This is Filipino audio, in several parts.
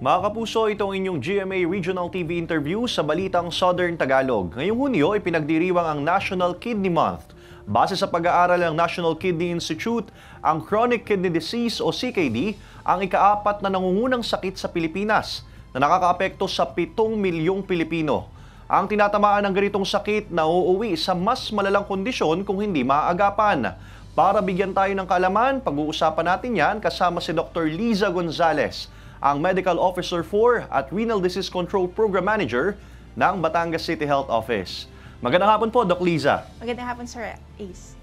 Mga kapuso, itong inyong GMA Regional TV interview sa Balitang Southern Tagalog. Ngayong Hunyo, ipinagdiriwang ang National Kidney Month. Base sa pag-aaral ng National Kidney Institute, ang chronic kidney disease o CKD ang ika-4 na nangungunang sakit sa Pilipinas na nakakaapekto sa 7 milyong Pilipino. Ang tinatamaan ng ganitong sakit na uuwi sa mas malalang kondisyon kung hindi maaagapan. Para bigyan tayo ng kaalaman, pag-uusapan natin yan kasama si Dr. Liza Gonzalez, ang Medical Officer 4 at Renal Disease Control Program Manager ng Batangas City Health Office. Magandang hapon po, Doc Liza. Magandang hapon, Sir Ace.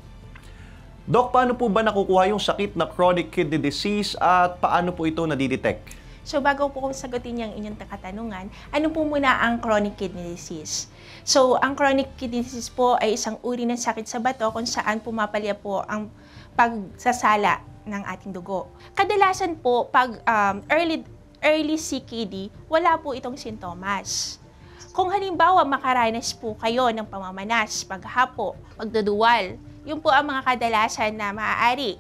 Doc, paano po ba nakukuha yung sakit na chronic kidney disease at paano po ito nadidetect? So bago po kong sagutin yung inyong katanungan, ano po muna ang chronic kidney disease? So ang chronic kidney disease po ay isang uri ng sakit sa bato kung saan pumapalya po ang pagsasala ng ating dugo. Kadalasan po pag early CKD, wala po itong sintomas. Kung halimbawa makaranas po kayo ng pamamanas, paghapo, pagduduwal, yun po ang mga kadalasan na maaari.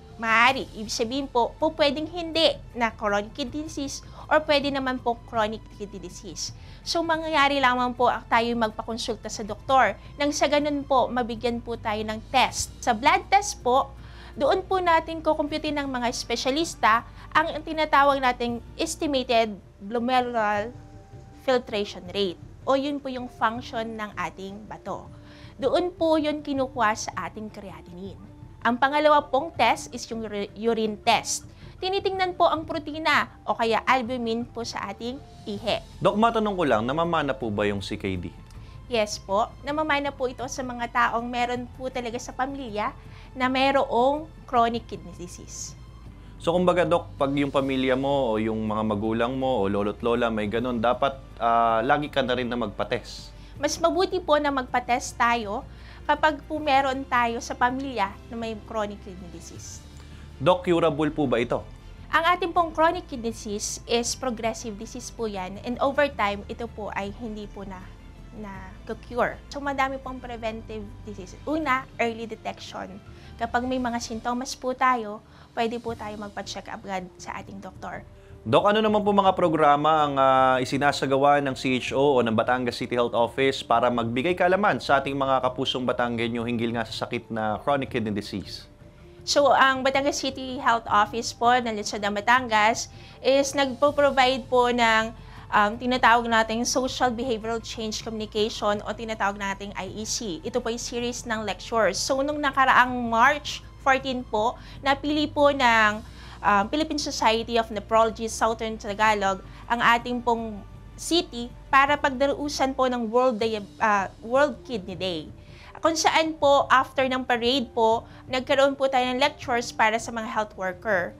Ibig sabihin po, pwedeng hindi na chronic kidney disease or pwede naman po chronic kidney disease. So, mangyayari lamang po tayo magpakonsulta sa doktor. Nang sa ganun po, mabigyan po tayo ng test. Sa blood test po, doon po natin kukumputin ng mga espesyalista ang tinatawag nating estimated glomerular filtration rate o yun po yung function ng ating bato. Doon po yun kinukuha sa ating creatinine. Ang pangalawa pong test is yung urine test. Tinitingnan po ang protina o kaya albumin po sa ating ihi. Doc, matanong ko lang, namamana po ba yung CKD? Yes po, namamana po ito sa mga taong meron po talaga sa pamilya na mayroong chronic kidney disease. So kumbaga, Doc, pag yung pamilya mo o yung mga magulang mo o lolo't lola may ganun, dapat lagi ka na rin na magpa-test. Mas mabuti po na magpa-test tayo kapag po meron tayo sa pamilya na may chronic kidney disease. Doc, curable po ba ito? Ang ating pong chronic kidney disease is progressive disease po yan and over time, ito po ay hindi po na cure. So madami pong preventive disease. Una, early detection. Kapag may mga sintomas po tayo, pwede po tayo magpa-check up agad sa ating doktor. Doc, ano naman po mga programa ang isinasagawa ng CHO o ng Batangas City Health Office para magbigay kaalaman sa ating mga kapusong Batanggenyo hinggil nga sa sakit na chronic kidney disease? So, ang Batangas City Health Office po ng Lungsod ng Batangas is nagpo-provide po ng tinatawag nating Social Behavioral Change Communication o tinatawag nating IEC. Ito po ay series ng lectures. So, nung nakaraang March 14 po, napili po ng Philippine Society of Nephrology Southern Tagalog ang ating pong city para pagdaruusan po ng World Kidney Day. Kung saan po, after ng parade po, nagkaroon po tayo ng lectures para sa mga health worker.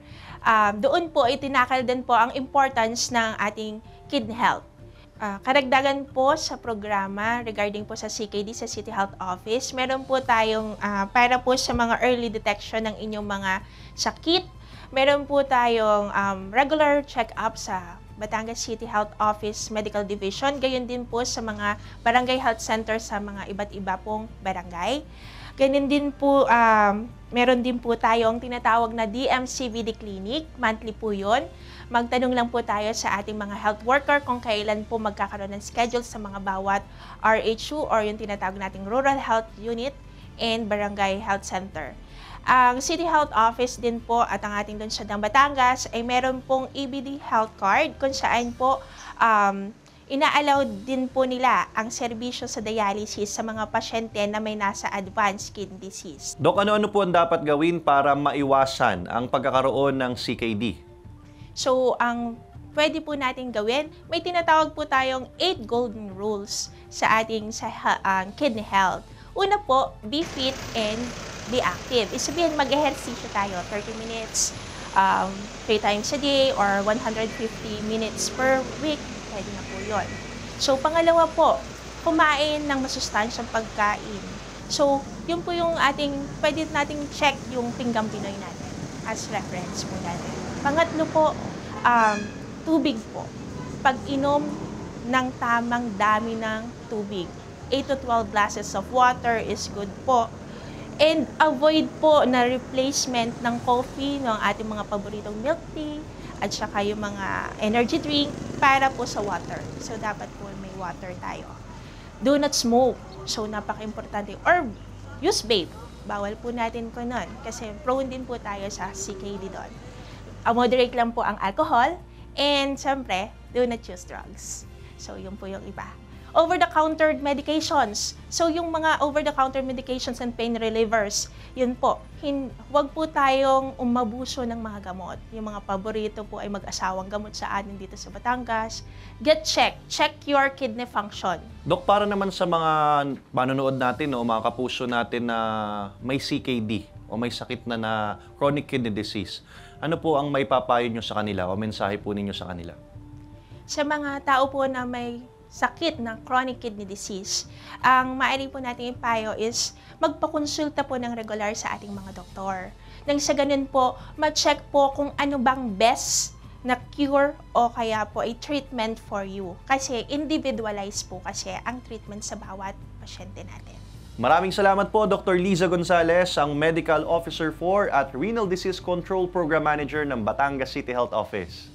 Doon po, itinakal din po ang importance ng ating kidney health. Karagdagan po sa programa regarding po sa CKD sa City Health Office, meron po tayong para po sa mga early detection ng inyong mga sakit. Meron po tayong regular check-up sa Batangas City Health Office Medical Division, gayon din po sa mga barangay health center sa mga iba't iba pong barangay. Ganyan din po, meron din po tayong tinatawag na DMCVD Clinic, monthly po yun. Magtanong lang po tayo sa ating mga health worker kung kailan po magkakaroon ng schedule sa mga bawat RHU or yung tinatawag nating Rural Health Unit and Barangay Health Center. Ang City Health Office din po at ang ating Lungsod ng Batangas ay meron pong EBD Health Card kung saan po ina-allow din po nila ang serbisyo sa dialysis sa mga pasyente na may nasa advanced kidney disease. Doc, ano-ano po ang dapat gawin para maiwasan ang pagkakaroon ng CKD? So, ang pwede po natin gawin, may tinatawag po tayong 8 golden rules sa ating kidney health. Una po, be fit and be active. Isabihin, mag-ehersisyo tayo, 30 minutes, 3 times a day, or 150 minutes per week. Pwede na po yun. So, pangalawa po, kumain ng masustansyang pagkain. So, yun po yung pwede nating check yung pinggang Pinoy natin as reference po natin. Pangatlo po, tubig po. Pag-inom ng tamang dami ng tubig. 8 to 12 glasses of water is good po. And avoid po na replacement ng coffee ng ating mga paboritong milk tea at saka yung mga energy drink para po sa water. So, dapat po may water tayo. Do not smoke. So, napaka-importante. Or use vape. Bawal po natin ko nun kasi prone din po tayo sa CKD doon. Moderate lang po ang alcohol and syempre, do not use drugs. So, yun po yung iba. Over-the-counter medications. So, yung mga over-the-counter medications and pain relievers, yun po, huwag po tayong umabuso ng mga gamot. Yung mga paborito po ay mag-asawang gamot sa atin dito sa Batangas. Get checked. Check your kidney function. Dok, para naman sa mga manonood natin o mga kapuso natin na may CKD o may sakit na chronic kidney disease, ano po ang may papayo nyo sa kanila o mensahe po ninyo sa kanila? Sa mga tao po na may sakit ng chronic kidney disease, ang maaari po natin ipayo is magpakonsulta po ng regular sa ating mga doktor. Nang sa ganun po, ma-check po kung ano bang best na cure o kaya po ay treatment for you. Kasi individualized po kasi ang treatment sa bawat pasyente natin. Maraming salamat po, Dr. Liza Gonzalez, ang Medical Officer 4 at Renal Disease Control Program Manager ng Batangas City Health Office.